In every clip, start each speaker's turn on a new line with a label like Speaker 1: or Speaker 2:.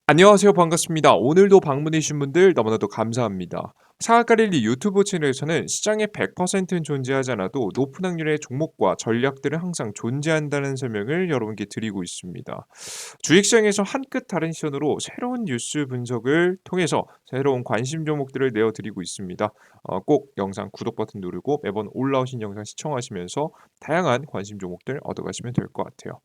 Speaker 1: 안녕하세요. 반갑습니다. 오늘도 방문해 주신 분들 너무나도 감사합니다. 사학가릴리 유튜브 채널에서는 시장의 100%는 존재하지 않아도 높은 확률의 종목과 전략들은 항상 존재한다는 설명을 여러분께 드리고 있습니다. 주식시장에서 한 끗 다른 시선으로 새로운 뉴스 분석을 통해서 새로운 관심 종목들을 내어드리고 있습니다. 꼭 영상 구독 버튼 누르고 매번 올라오신 영상 시청하시면서 다양한 관심 종목들 얻어가시면 될 것 같아요.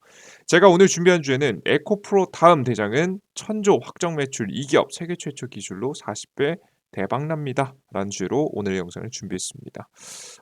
Speaker 1: 제가 오늘 준비한 주제는 에코프로 다음 대장은 천조 확정 매출 2기업 세계 최초 기술로 40배 대박납니다. 라는 주제로 오늘 영상을 준비했습니다.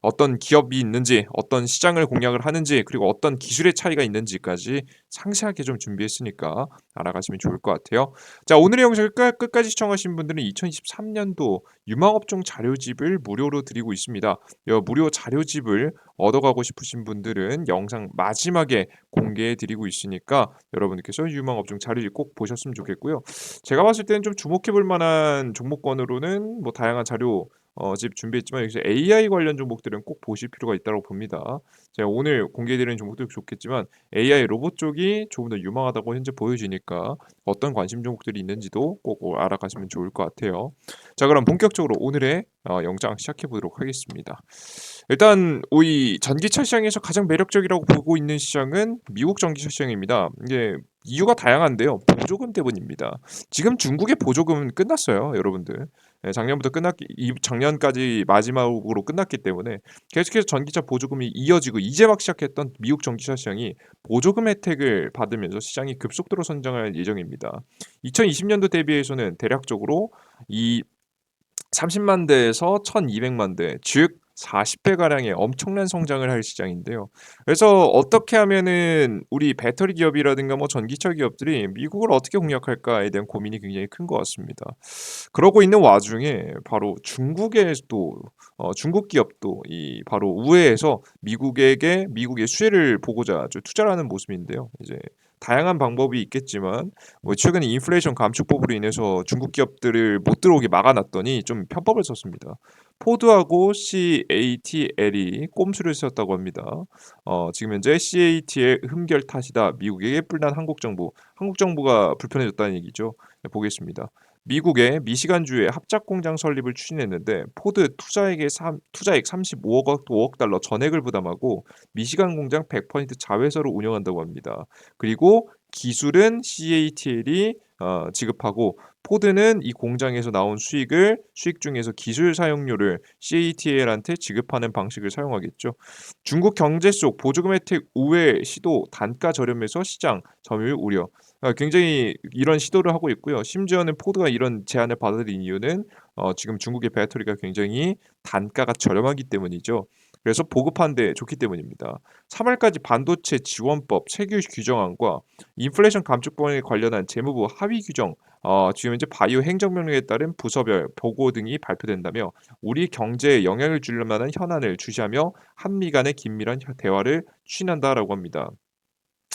Speaker 1: 어떤 기업이 있는지, 어떤 시장을 공략을 하는지, 그리고 어떤 기술의 차이가 있는지까지 상세하게 좀 준비했으니까 알아가시면 좋을 것 같아요. 자, 오늘의 영상을 끝까지 시청하신 분들은 2023년도 유망업종 자료집을 무료로 드리고 있습니다. 이 무료 자료집을 얻어가고 싶으신 분들은 영상 마지막에 공개해 드리고 있으니까 여러분께서 유망업종 자료집 꼭 보셨으면 좋겠고요. 제가 봤을 때는 좀 주목해 볼 만한 종목권으로는 뭐 다양한 자료 집 준비했지만 여기서 AI 관련 종목들은 꼭 보실 필요가 있다고 봅니다. 제가 오늘 공개해 드리는 종목도 좋겠지만 AI 로봇 쪽이 조금 더 유망하다고 현재 보여지니까 어떤 관심 종목들이 있는지도 꼭 알아가시면 좋을 것 같아요. 자, 그럼 본격적으로 오늘의 영상 시작해 보도록 하겠습니다. 일단 이 전기차 시장에서 가장 매력적이라고 보고 있는 시장은 미국 전기차 시장입니다. 이게 이유가 다양한데요. 보조금 때문입니다. 지금 중국의 보조금은 끝났어요, 여러분들. 작년부터 작년까지 마지막으로 끝났기 때문에 계속해서 전기차 보조금이 이어지고 이제 막 시작했던 미국 전기차 시장이 보조금 혜택을 받으면서 시장이 급속도로 성장할 예정입니다. 2020년도 대비해서는 대략적으로 이 30만 대에서 1200만 대, 즉 40배 가량의 엄청난 성장을 할 시장인데요. 그래서 어떻게 하면은 우리 배터리 기업이라든가 뭐 전기차 기업들이 미국을 어떻게 공략할까에 대한 고민이 굉장히 큰 것 같습니다. 그러고 있는 와중에 바로 중국에서도 중국 기업도 이 바로 우회해서 미국의 수혜를 보고자 아주 투자를 하는 모습인데요. 이제 다양한 방법이 있겠지만 뭐 최근에 인플레이션 감축법으로 인해서 중국 기업들을 못 들어오게 막아놨더니 좀 편법을 썼습니다. 포드하고 CATL이 꼼수를 썼다고 합니다. 지금 현재 CAT의 흠결 탓이다. 미국에게 뿔난 한국 정부. 한국 정부가 불편해졌다는 얘기죠. 네, 보겠습니다. 미국의 미시간주에 합작 공장 설립을 추진했는데 포드 투자액 35억 달러 전액을 부담하고 미시간 공장 100% 자회사로 운영한다고 합니다. 그리고 기술은 CATL이 지급하고 포드는 이 공장에서 나온 수익 중에서 기술 사용료를 CATL한테 지급하는 방식을 사용하겠죠. 중국 경제 속 보조금 혜택 우회 시도 단가 저렴해서 시장 점유율 우려. 굉장히 이런 시도를 하고 있고요. 심지어는 포드가 이런 제안을 받아들인 이유는 지금 중국의 배터리가 굉장히 단가가 저렴하기 때문이죠. 그래서 보급하는 데 좋기 때문입니다. 3월까지 반도체 지원법 세규 규정안과 인플레이션 감축법에 관련한 재무부 하위 규정, 지금 현재 바이오 행정명령에 따른 부서별 보고 등이 발표된다며 우리 경제에 영향을 줄 만한 현안을 주시하며 한미 간의 긴밀한 대화를 추진한다라고 합니다.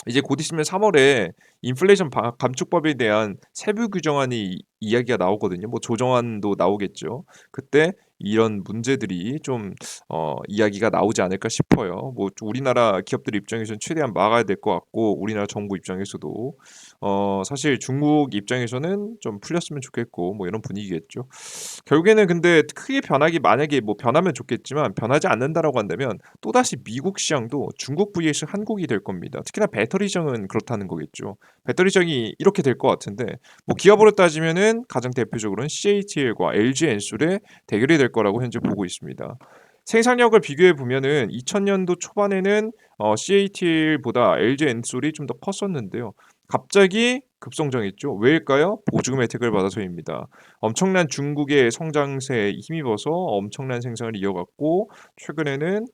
Speaker 1: 이제 곧 있으면 3월에 인플레이션 감축법에 대한 세부 규정안이 이야기가 나오거든요. 뭐 조정안도 나오겠죠. 그때 이런 문제들이 좀 이야기가 나오지 않을까 싶어요. 뭐 우리나라 기업들 입장에서는 최대한 막아야 될 것 같고 우리나라 정부 입장에서도 사실 중국 입장에서는 좀 풀렸으면 좋겠고 뭐 이런 분위기겠죠. 결국에는 근데 크게 변하기 만약에 뭐 변하면 좋겠지만 변하지 않는다라고 한다면 또다시 미국 시장도 중국 vs 한국이 될 겁니다. 특히나 배터리 시장은 그렇다는 거겠죠. 배터리 시장이 이렇게 될 것 같은데 뭐 기업으로 따지면은 가장 대표적으로는 CATL과 LG 엔솔의 대결이 될 거라고 현재 보고 있습니다. 생산력을 비교해 보면은 2000년도 초반에는 CATL보다 LG 엔솔이 좀 더 컸었는데요. 갑자기 급성장했죠. 왜일까요? 보조금 혜택을 받아서입니다. 엄청난 중국의 성장세에 힘입어서 엄청난 생산을 이어갔고 최근에는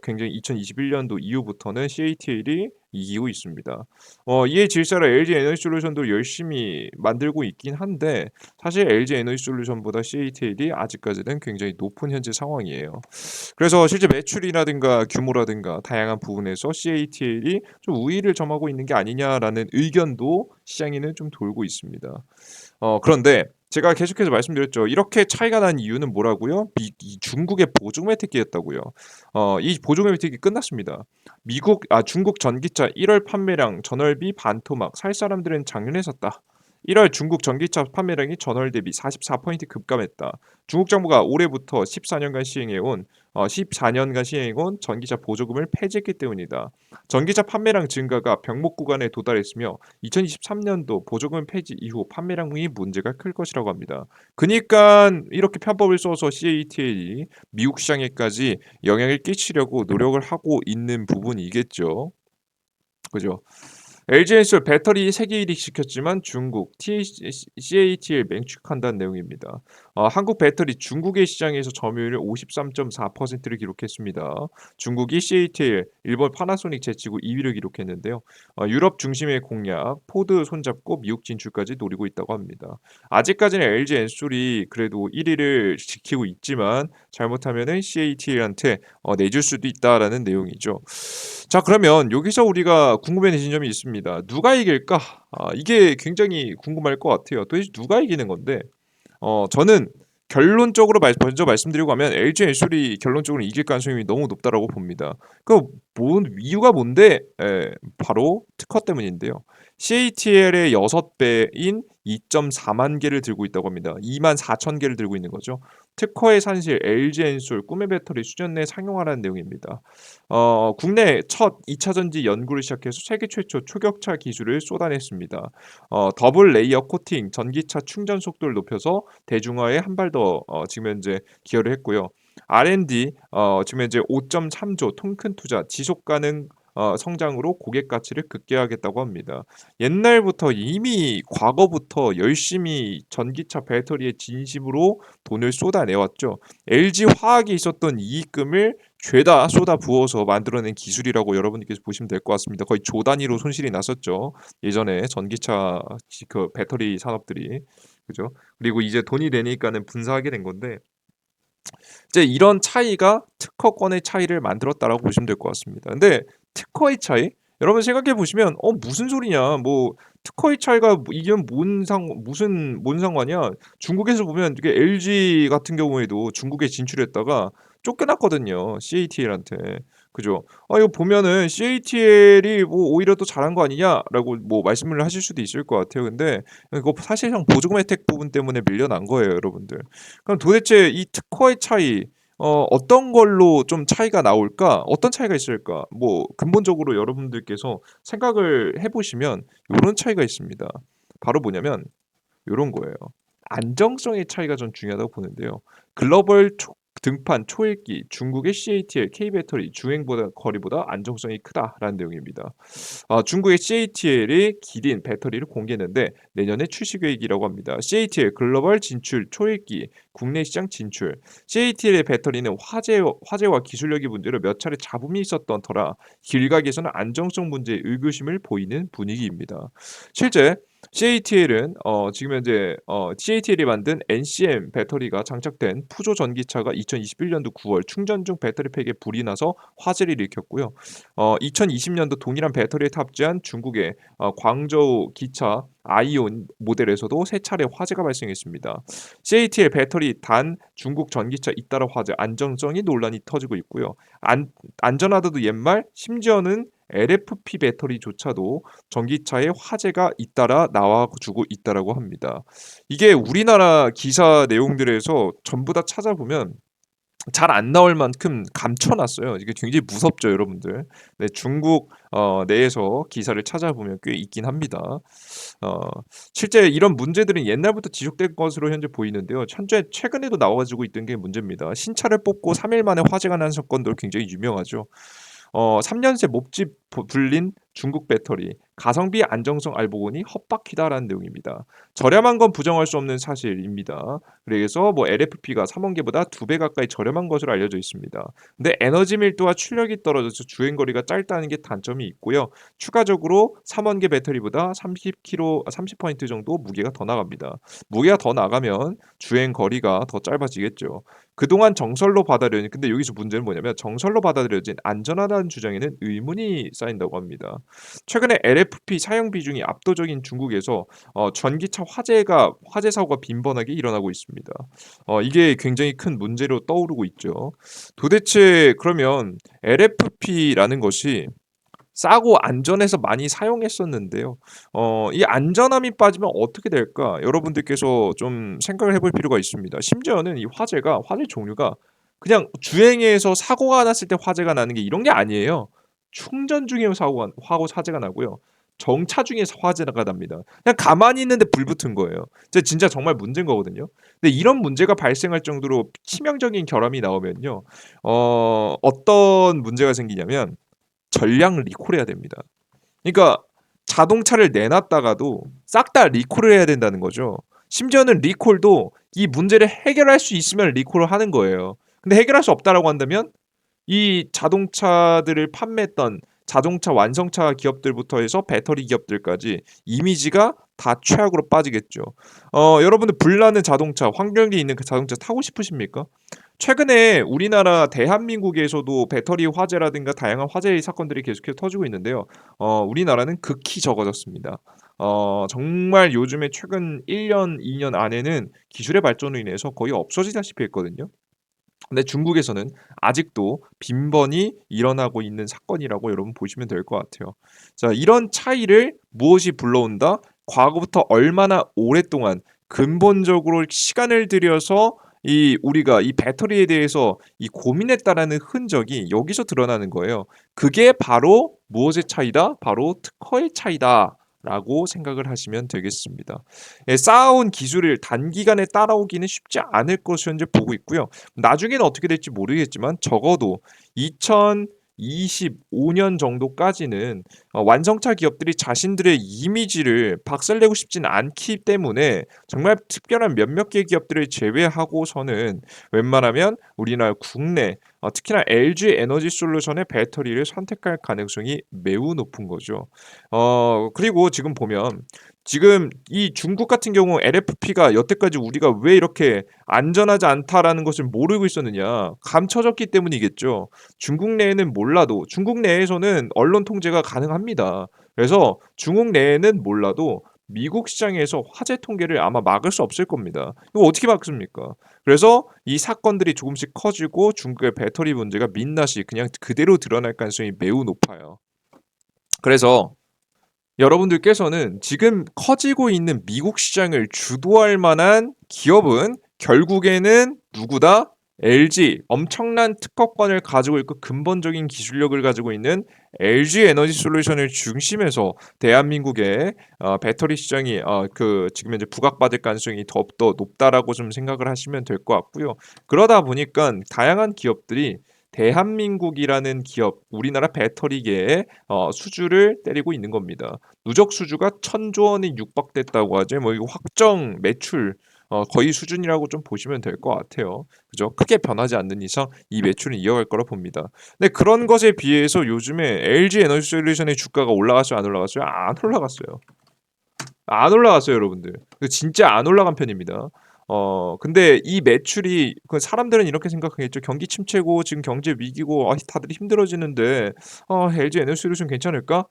Speaker 1: 굉장히 2021년도 이후부터는 CATL이 이기고 있습니다. 이에 질사로 LG 에너지솔루션도 열심히 만들고 있긴 한데 사실 LG 에너지솔루션보다 CATL이 아직까지는 굉장히 높은 현재 상황이에요. 그래서 실제 매출이라든가 규모라든가 다양한 부분에서 CATL이 좀 우위를 점하고 있는 게 아니냐라는 의견도 시장에는 좀 돌고 있습니다. 그런데 제가 계속해서 말씀드렸죠. 이렇게 차이가 난 이유는 뭐라고요? 이 중국의 보조금 혜택이었다고요. 이 보조금 혜택이 끝났습니다. 중국 전기차 1월 판매량 전월비 반토막 살 사람들은 작년에 샀다. 1월 중국 전기차 판매량이 전월 대비 44% 급감했다. 중국 정부가 올해부터 14년간 시행해온 전기차 보조금을 폐지했기 때문이다. 전기차 판매량 증가가 병목 구간에 도달했으며 2023년도 보조금 폐지 이후 판매량이 문제가 클 것이라고 합니다. 그니까 이렇게 편법을 써서 CATL이 미국 시장에까지 영향을 끼치려고 노력을 하고 있는 부분이겠죠. 그죠? LG엔솔 배터리 세계 1위 시켰지만 중국 CATL 맹축한다는 내용입니다. 한국 배터리 중국의 시장에서 점유율 53.4%를 기록했습니다. 중국이 CATL, 일본 파나소닉 제치고 2위를 기록했는데요. 유럽 중심의 공략, 포드 손잡고 미국 진출까지 노리고 있다고 합니다. 아직까지는 LG엔솔이 그래도 1위를 지키고 있지만 잘못하면은 CATL한테 내줄 수도 있다라는 내용이죠. 자, 그러면 여기서 우리가 궁금해지는 점이 있습니다. 누가 이길까? 이게 굉장히 궁금할 것 같아요. 도대체 누가 이기는 건데? 저는 결론적으로 먼저 말씀드리고 가면 LG 엔솔이 결론적으로 이길 가능성이 너무 높다라고 봅니다. 이유가 뭔데? 바로 특허 때문인데요. CATL의 6배인 2.4만 개를 들고 있다고 합니다. 2만 4천 개를 들고 있는 거죠. 특허의 산실 LG 엔솔 꿈의 배터리 수년 내에 상용화라는 내용입니다. 국내 첫 2차 전지 연구를 시작해서 세계 최초 초격차 기술을 쏟아냈습니다. 더블 레이어 코팅, 전기차 충전 속도를 높여서 대중화에 한 발 더 지금 현재 기여를 했고요. R&D 지금 현재 5.3조 통 큰 투자, 지속 가능 성장으로 고객 가치를 극대화하겠다고 합니다. 옛날부터 이미 과거부터 열심히 전기차 배터리에 진심으로 돈을 쏟아내왔죠. LG 화학이 있었던 이익금을 죄다 쏟아 부어서 만들어낸 기술이라고 여러분께서 보시면 될 것 같습니다. 거의 조 단위로 손실이 났었죠. 예전에 전기차 그 배터리 산업들이 그죠? 그리고 이제 돈이 되니까는 분사하게 된 건데 이제 이런 차이가 특허권의 차이를 만들었다라고 보시면 될 것 같습니다. 근데 특허의 차이? 여러분 생각해 보시면 무슨 소리냐? 뭐 특허의 차이가 이게 뭔 상관이야? 중국에서 보면 이게 LG 같은 경우에도 중국에 진출했다가 쫓겨났거든요. CATL한테. 그죠? 이거 보면은 CATL이 뭐 오히려 더 잘한 거 아니냐라고 뭐 말씀을 하실 수도 있을 것 같아요. 근데 이거 사실상 보조금 혜택 부분 때문에 밀려난 거예요, 여러분들. 그럼 도대체 이 특허의 차이 어떤 걸로 좀 차이가 나올까? 어떤 차이가 있을까? 뭐 근본적으로 여러분들께서 생각을 해보시면 이런 차이가 있습니다. 바로 뭐냐면 이런 거예요. 안정성의 차이가 좀 중요하다고 보는데요. 글로벌 등판 초읽기 중국의 CATL K배터리 주행보다 거리보다 안정성이 크다라는 내용입니다. 중국의 CATL이 기린 배터리를 공개했는데 내년에 출시 계획이라고 합니다. CATL 글로벌 진출 초읽기 국내 시장 진출. CATL의 배터리는 화재와 기술력의 문제로 몇 차례 잡음이 있었던 터라 길각에서는 안정성 문제에 의구심을 보이는 분위기입니다. 실제 CATL은 지금 현재 CATL이 만든 NCM 배터리가 장착된 푸조 전기차가 2021년도 9월 충전 중 배터리팩에 불이 나서 화재를 일으켰고요. 2020년도 동일한 배터리에 탑재한 중국의 광저우 기차 아이온 모델에서도 세 차례 화재가 발생했습니다. CATL 배터리 단 중국 전기차 잇따라 화재 안정성이 논란이 터지고 있고요. 안전하다도 옛말 심지어는 LFP 배터리조차도 전기차에 화재가 잇따라 나와주고 있다라고 합니다. 이게 우리나라 기사 내용들에서 전부 다 찾아보면 잘 안 나올 만큼 감춰놨어요. 이게 굉장히 무섭죠, 여러분들. 네, 중국 내에서 기사를 찾아보면 꽤 있긴 합니다. 어, 실제 이런 문제들은 옛날부터 지속된 것으로 현재 보이는데요. 현재 최근에도 나와가지고 있던 게 문제입니다. 신차를 뽑고 3일 만에 화재가 난 사건도 굉장히 유명하죠. 3년새 몹집 불린 중국 배터리 가성비 안정성 알고 보니 헛바퀴다라는 내용입니다. 저렴한 건 부정할 수 없는 사실입니다. 그래서 뭐 LFP가 3원계보다 2배 가까이 저렴한 것으로 알려져 있습니다. 근데 에너지 밀도와 출력이 떨어져서 주행 거리가 짧다는 게 단점이 있고요. 추가적으로 3원계 배터리보다 30% 정도 무게가 더 나갑니다. 무게가 더 나가면 주행 거리가 더 짧아지겠죠. 그동안 정설로 받아들여진 근데 여기서 문제는 뭐냐면 정설로 받아들여진 안전하다는 주장에는 의문이 쌓인다고 합니다. 최근에 LFP 사용 비중이 압도적인 중국에서 전기차 화재 사고가 빈번하게 일어나고 있습니다. 이게 굉장히 큰 문제로 떠오르고 있죠. 도대체 그러면 LFP라는 것이 싸고 안전해서 많이 사용했었는데요. 이 안전함이 빠지면 어떻게 될까? 여러분들께서 좀 생각을 해볼 필요가 있습니다. 심지어는 이 화재 종류가 그냥 주행해서 사고가 났을 때 화재가 나는 게 이런 게 아니에요. 충전 중에 화재가 나고요. 정차 중에서 화재가 납니다. 그냥 가만히 있는데 불 붙은 거예요. 진짜 정말 문제인 거거든요. 근데 이런 문제가 발생할 정도로 치명적인 결함이 나오면요. 어떤 문제가 생기냐면 전량 리콜해야 됩니다. 그러니까 자동차를 내놨다가도 싹 다 리콜을 해야 된다는 거죠. 심지어는 리콜도 이 문제를 해결할 수 있으면 리콜을 하는 거예요. 근데 해결할 수 없다라고 한다면 이 자동차들을 판매했던 자동차 완성차 기업들부터 해서 배터리 기업들까지 이미지가 다 최악으로 빠지겠죠. 여러분들 불나는 자동차, 환경에 있는 그 자동차 타고 싶으십니까? 최근에 우리나라 대한민국에서도 배터리 화재라든가 다양한 화재 사건들이 계속해서 터지고 있는데요. 우리나라는 극히 적어졌습니다. 정말 요즘에 최근 1년, 2년 안에는 기술의 발전으로 인해서 거의 없어지다시피 했거든요. 근데 중국에서는 아직도 빈번히 일어나고 있는 사건이라고 여러분 보시면 될 것 같아요. 자, 이런 차이를 무엇이 불러온다? 과거부터 얼마나 오랫동안 근본적으로 시간을 들여서 우리가 이 배터리에 대해서 이 고민했다라는 흔적이 여기서 드러나는 거예요. 그게 바로 무엇의 차이다? 바로 특허의 차이다. 라고 생각을 하시면 되겠습니다. 쌓아온 기술을 단기간에 따라오기는 쉽지 않을 것으로 현재 보고 있고요. 나중에는 어떻게 될지 모르겠지만 적어도 2025년 정도까지는 완성차 기업들이 자신들의 이미지를 박살내고 싶진 않기 때문에 정말 특별한 몇몇 개 기업들을 제외하고서는 웬만하면 우리나라 국내 특히나 LG 에너지 솔루션의 배터리를 선택할 가능성이 매우 높은 거죠. 그리고 지금 보면 지금 이 중국 같은 경우 LFP가 여태까지 우리가 왜 이렇게 안전하지 않다라는 것을 모르고 있었느냐. 감춰졌기 때문이겠죠. 중국 내에는 몰라도 중국 내에서는 언론 통제가 가능합니다. 그래서 중국 내에는 몰라도 미국 시장에서 화재 통계를 아마 막을 수 없을 겁니다. 이거 어떻게 막습니까? 그래서 이 사건들이 조금씩 커지고 중국의 배터리 문제가 민낯이 그냥 그대로 드러날 가능성이 매우 높아요. 그래서 여러분들께서는 지금 커지고 있는 미국 시장을 주도할 만한 기업은 결국에는 누구다? LG 엄청난 특허권을 가지고 있고 근본적인 기술력을 가지고 있는 LG 에너지 솔루션을 중심해서 대한민국의 배터리 시장이 지금 현재 부각받을 가능성이 더욱더 높다라고 좀 생각을 하시면 될 것 같고요. 그러다 보니까 다양한 기업들이 대한민국이라는 기업, 우리나라 배터리계의 수주를 때리고 있는 겁니다. 누적 수주가 1,000조 원이 육박됐다고 하죠. 뭐 이거 확정 매출 거의 수준이라고 좀 보시면 될 것 같아요. 그죠? 크게 변하지 않는 이상 이 매출은 이어갈 거라 봅니다. 근데 그런 것에 비해서 요즘에 LG 에너지 솔루션의 주가가 올라갔어요, 안 올라갔어요? 안 올라갔어요. 안 올라갔어요, 여러분들. 진짜 안 올라간 편입니다. 근데 이 매출이 사람들은 이렇게 생각하겠죠. 경기 침체고 지금 경제 위기고 다들 힘들어지는데 LG 에너지 솔루션 괜찮을까?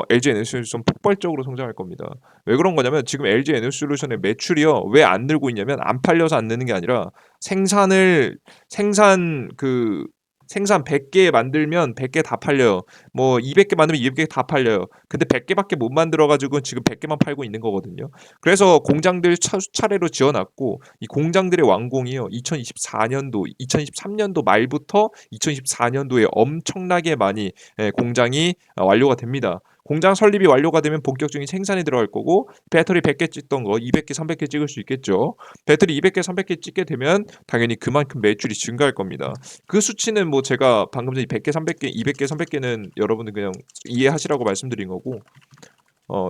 Speaker 1: LG 에너지 솔루션 폭발적으로 성장할 겁니다. 왜 그런 거냐면 지금 LG 에너지 솔루션의 매출이요. 왜 안 늘고 있냐면 안 팔려서 안 느는 게 아니라 생산을 생산 그 생산 100개 만들면 100개 다 팔려요. 뭐 200개 만들면 200개 다 팔려요. 근데 100개밖에 못 만들어 가지고 지금 100개만 팔고 있는 거거든요. 그래서 공장들 차례로 지어놨고 이 공장들의 완공이요. 2024년도, 2023년도 말부터 2024년도에 엄청나게 많이 공장이 완료가 됩니다. 공장 설립이 완료가 되면 본격적인 생산에 들어갈 거고 배터리 100개 찍던 거 200개, 300개 찍을 수 있겠죠. 배터리 200개, 300개 찍게 되면 당연히 그만큼 매출이 증가할 겁니다. 그 수치는 뭐 제가 방금 전에 100개, 300개, 200개, 300개는 여러분들 그냥 이해하시라고 말씀드린 거고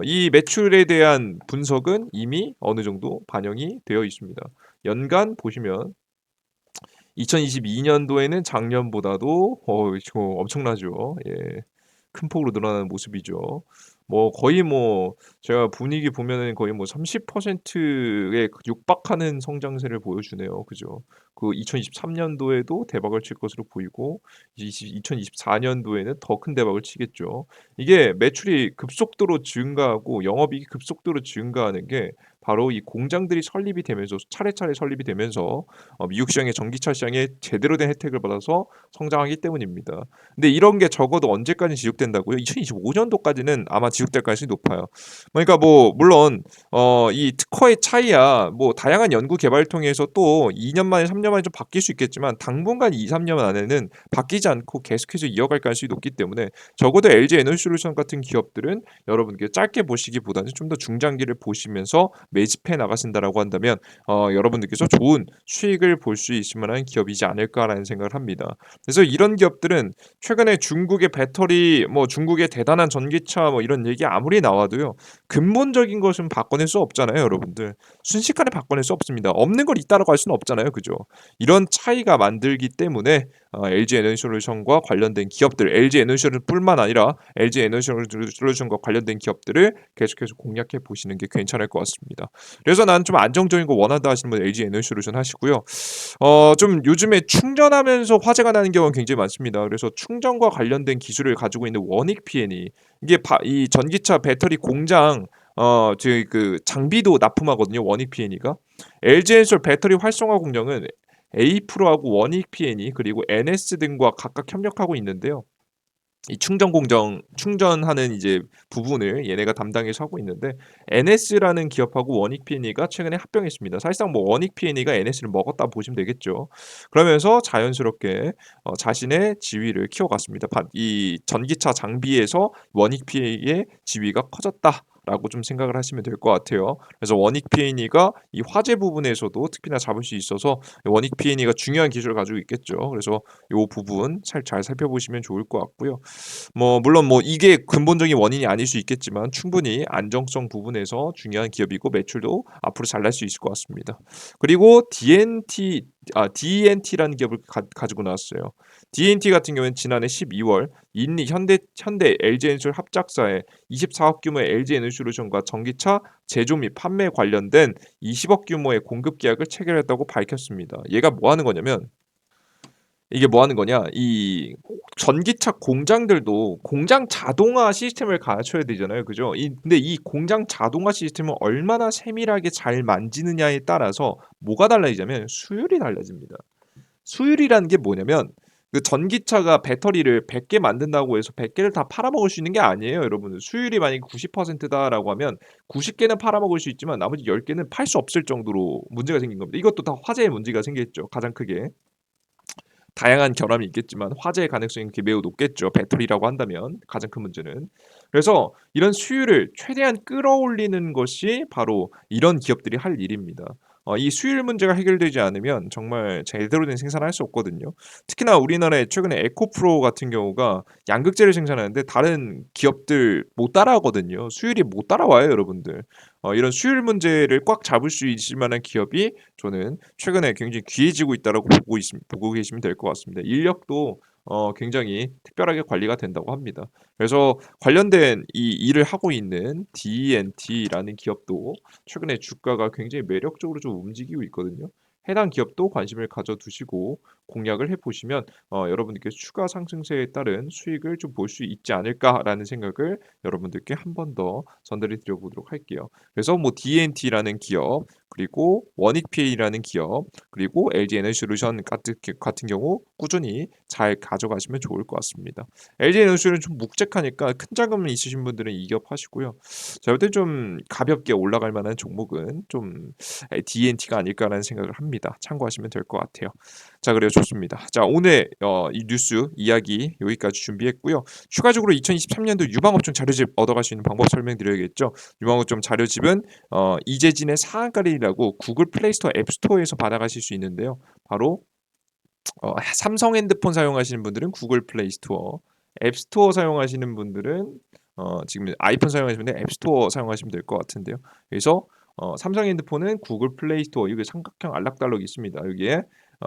Speaker 1: 이 매출에 대한 분석은 이미 어느 정도 반영이 되어 있습니다. 연간 보시면 2022년도에는 작년보다도 이거 엄청나죠. 예. 큰 폭으로 늘어나는 모습이죠. 뭐 거의 뭐 제가 분위기 보면은 거의 뭐 30%에 육박하는 성장세를 보여주네요. 그죠? 그 2023년도에도 대박을 칠 것으로 보이고 2024년도에는 더 큰 대박을 치겠죠. 이게 매출이 급속도로 증가하고 영업이익이 급속도로 증가하는 게 바로 이 공장들이 설립이 되면서 차례차례 설립이 되면서 미국 시장의 전기차 시장에 제대로 된 혜택을 받아서 성장하기 때문입니다. 근데 이런 게 적어도 언제까지 지속된다고요? 2025년도까지는 아마 지속될 가능성이 높아요. 그러니까 뭐 물론 이 특허의 차이야 뭐 다양한 연구 개발을 통해서 또 2년 만에 3년 만에 좀 바뀔 수 있겠지만 당분간 2-3년 안에는 바뀌지 않고 계속해서 이어갈 가능성이 높기 때문에 적어도 LG 에너지솔루션 같은 기업들은 여러분께 짧게 보시기보다는 좀 더 중장기를 보시면서 매집해 나가신다라고 한다면 여러분들께서 좋은 수익을 볼 수 있을 만한 기업이지 않을까라는 생각을 합니다. 그래서 이런 기업들은 최근에 중국의 배터리 뭐 중국의 대단한 전기차 뭐 이런 얘기 아무리 나와도요. 근본적인 것은 바꿔낼 수 없잖아요, 여러분들. 순식간에 바꿔낼 수 없습니다. 없는 걸 있다라고 할 수는 없잖아요, 그죠? 이런 차이가 만들기 때문에 LG 에너지솔루션과 관련된 기업들, LG 에너지솔루션뿐만 아니라 LG 에너지솔루션과 관련된 기업들을 계속해서 공략해 보시는 게 괜찮을 것 같습니다. 그래서 난 좀 안정적인 거 원한다 하시는 분 LG 에너지솔루션 하시고요. 좀 요즘에 충전하면서 화재가 나는 경우가 굉장히 많습니다. 그래서 충전과 관련된 기술을 가지고 있는 원익 P&E 이게 이 전기차 배터리 공장 저희 그 장비도 납품하거든요. 원익 P&E가. LG엔솔 배터리 활성화 공정은 에이프로하고 원익 P&E 그리고 NS 등과 각각 협력하고 있는데요. 이 충전 공정 충전하는 이제 부분을 얘네가 담당해서 하고 있는데 NS라는 기업하고 원익 P&E가 최근에 합병했습니다. 사실상 뭐 원익 P&E가 NS를 먹었다 보시면 되겠죠. 그러면서 자연스럽게 자신의 지위를 키워갔습니다. 이 전기차 장비에서 원익 P&E의 지위가 커졌다라고 좀 생각을 하시면 될 것 같아요. 그래서 원익 P&E가 이 화재 부분에서도 특히나 잡을 수 있어서 원익 P&E가 중요한 기술을 가지고 있겠죠. 그래서 요 부분 잘 살펴보시면 좋을 것 같고요. 뭐 물론 뭐 이게 근본적인 원인이 아닐 수 있겠지만 충분히 안정성 부분에서 중요한 기업이고 매출도 앞으로 잘 날 수 있을 것 같습니다. 그리고 DNT라는 기업을 가지고 나왔어요. DNT 같은 경우에는 지난해 12월 인리 현대 LG엔솔 합작사에 24억 규모의 LG에너지솔루션과 전기차 제조 및 판매 관련된 20억 규모의 공급 계약을 체결했다고 밝혔습니다. 얘가 뭐 하는 거냐면 이게 뭐 하는 거냐? 이 전기차 공장들도 공장 자동화 시스템을 갖춰야 되잖아요. 그죠? 근데 이 공장 자동화 시스템을 얼마나 세밀하게 잘 만지느냐에 따라서 뭐가 달라지냐면 수율이 달라집니다. 수율이라는 게 뭐냐면 그 전기차가 배터리를 100개 만든다고 해서 100 개를 다 팔아먹을 수 있는 게 아니에요, 여러분들. 수율이 만약에 90% 다라고 하면 90 개는 팔아먹을 수 있지만 나머지 10 개는 팔 수 없을 정도로 문제가 생긴 겁니다. 이것도 다 화재의 문제가 생겼죠, 가장 크게. 다양한 결함이 있겠지만 화재의 가능성이 매우 높겠죠. 배터리라고 한다면 가장 큰 문제는. 그래서 이런 수율을 최대한 끌어올리는 것이 바로 이런 기업들이 할 일입니다. 이 수율 문제가 해결되지 않으면 정말 제대로 된 생산을 할 수 없거든요. 특히나 우리나라에 최근에 에코프로 같은 경우가 양극재를 생산하는데 다른 기업들 못 따라하거든요. 수율이 못 따라와요, 여러분들. 이런 수율 문제를 꽉 잡을 수 있을 만한 기업이 저는 최근에 굉장히 귀해지고 있다라고 보고 계시면 될 것 같습니다. 인력도 굉장히 특별하게 관리가 된다고 합니다. 그래서 관련된 이 일을 하고 있는 D&T라는 기업도 최근에 주가가 굉장히 매력적으로 좀 움직이고 있거든요. 해당 기업도 관심을 가져두시고 공략을 해보시면 여러분들께서 추가 상승세에 따른 수익을 좀 볼 수 있지 않을까라는 생각을 여러분들께 한 번 더 전달해 드려보도록 할게요. 그래서 뭐 D&T라는 기업 그리고 원익PA라는 기업 그리고 LG에너지솔루션 같은 경우 꾸준히 잘 가져가시면 좋을 것 같습니다. LG에너지솔루션 좀 묵직하니까 큰 자금 있으신 분들은 이 기업 하시고요. 제가 볼 때 좀 가볍게 올라갈 만한 종목은 좀 D&T가 아닐까라는 생각을 합니다. 참고하시면 될 것 같아요. 자, 그래요. 좋습니다. 자, 오늘 이 뉴스 이야기 여기까지 준비했고요. 추가적으로 2023년도 유방업종 자료집 얻어갈 수 있는 방법 설명드려야겠죠. 유방업종 자료집은 이재진의 상한가리라고 구글 플레이스토어 앱스토어에서 받아가실 수 있는데요. 바로 삼성 핸드폰 사용하시는 분들은 구글 플레이스토어, 앱스토어 사용하시는 분들은 지금 아이폰 사용하시는 분들 앱스토어 사용하시면 될 것 같은데요. 그래서 삼성 핸드폰은 구글 플레이스토어 여기 삼각형 알락달락 있습니다. 여기에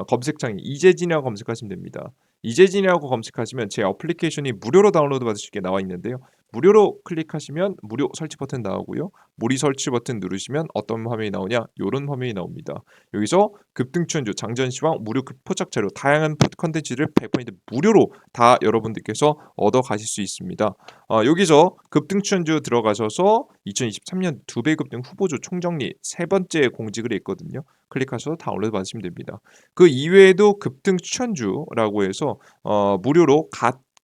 Speaker 1: 검색창에 이재진이라고 검색하시면 됩니다. 이재진이라고 검색하시면 제 어플리케이션이 무료로 다운로드 받을 수 있게 나와 있는데요. 무료로 클릭하시면 무료 설치 버튼 나오고요. 무료 설치 버튼 누르시면 어떤 화면이 나오냐? 요런 화면이 나옵니다. 여기서 급등 추천주, 장전 시황, 무료 포착 자료, 다양한 콘텐츠를 100% 무료로 다 여러분들께서 얻어 가실 수 있습니다. 여기서 급등 추천주 들어가셔서 2023년 2배 급등 후보주 총정리 세 번째 공지글이 있거든요. 클릭하셔서 다운로드 받으시면 됩니다. 그 이외에도 급등 추천주라고 해서 무료로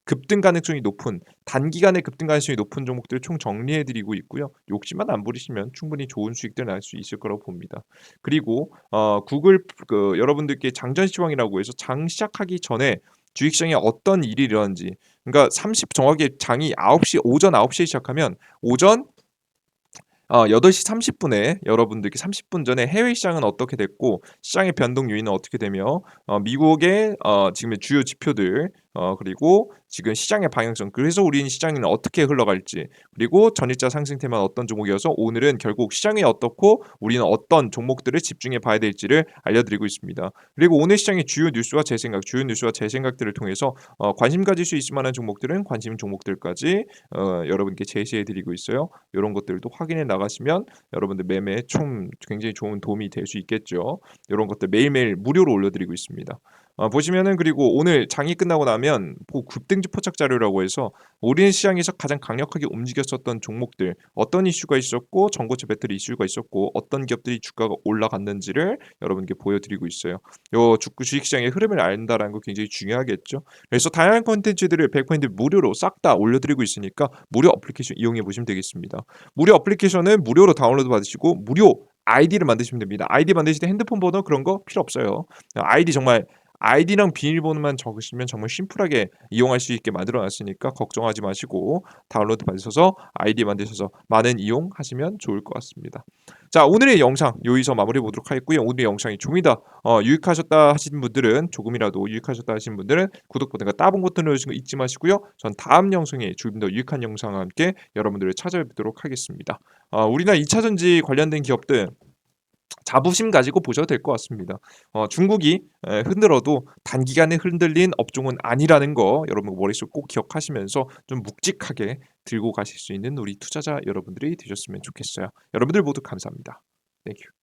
Speaker 1: 급등 가능성이 높은 단기간에 급등 가능성이 높은 종목들을 총 정리해 드리고 있고요. 욕심만 안 부리시면 충분히 좋은 수익들 날 수 있을 거라고 봅니다. 그리고 구글 여러분들께 장전 시황이라고 해서 장 시작하기 전에 주식시장에 어떤 일이 일어난지 그러니까 정확히 장이 9시 오전 9시에 시작하면 오전 8시 30분에 여러분들께 30분 전에 해외 시장은 어떻게 됐고 시장의 변동 요인은 어떻게 되며 미국의 지금의 주요 지표들 그리고 지금 시장의 방향성 그래서 우리는 시장은 어떻게 흘러갈지 그리고 전일자 상승 테마는 어떤 종목이어서 오늘은 결국 시장이 어떻고 우리는 어떤 종목들을 집중해 봐야 될지를 알려드리고 있습니다. 그리고 오늘 시장의 주요 뉴스와 제 생각들을 통해서 관심 가질 수 있을 만한 종목들은 관심 종목들까지 여러분께 제시해 드리고 있어요. 이런 것들도 확인해 나가시면 여러분들 매매에 좀 굉장히 좋은 도움이 될 수 있겠죠. 이런 것들 매일매일 무료로 올려드리고 있습니다. 보시면은 그리고 오늘 장이 끝나고 나면 급등주 포착 자료라고 해서 우리 시장에서 가장 강력하게 움직였었던 종목들 어떤 이슈가 있었고 전고체 배터리 이슈가 있었고 어떤 기업들이 주가가 올라갔는지를 여러분께 보여드리고 있어요. 요 주식시장의 흐름을 안다라는 거 굉장히 중요하겠죠. 그래서 다양한 콘텐츠들을 100% 무료로 싹 다 올려드리고 있으니까 무료 어플리케이션 이용해 보시면 되겠습니다. 무료 어플리케이션은 무료로 다운로드 받으시고 무료 아이디를 만드시면 됩니다. 아이디 만드실 때 핸드폰 번호 그런 거 필요 없어요. 아이디 정말 아이디랑 비밀번호만 적으시면 정말 심플하게 이용할 수 있게 만들어 놨으니까 걱정하지 마시고 다운로드 받으셔서 아이디 만드셔서 많은 이용하시면 좋을 것 같습니다. 자, 오늘의 영상 여기서 마무리해 보도록 하겠고요. 오늘의 영상이 조금이다 유익하셨다 하신 분들은 조금이라도 유익하셨다 하신 분들은 구독 버튼과 따봉 버튼 눌러주시는 거 잊지 마시고요. 전 다음 영상에 조금 더 유익한 영상과 함께 여러분들을 찾아뵙도록 하겠습니다. 우리나라 2차 전지 관련된 기업들 자부심 가지고 보셔도 될 것 같습니다. 중국이 흔들어도 단기간에 흔들린 업종은 아니라는 거 여러분 머릿속 꼭 기억하시면서 좀 묵직하게 들고 가실 수 있는 우리 투자자 여러분들이 되셨으면 좋겠어요. 여러분들 모두 감사합니다. 땡큐.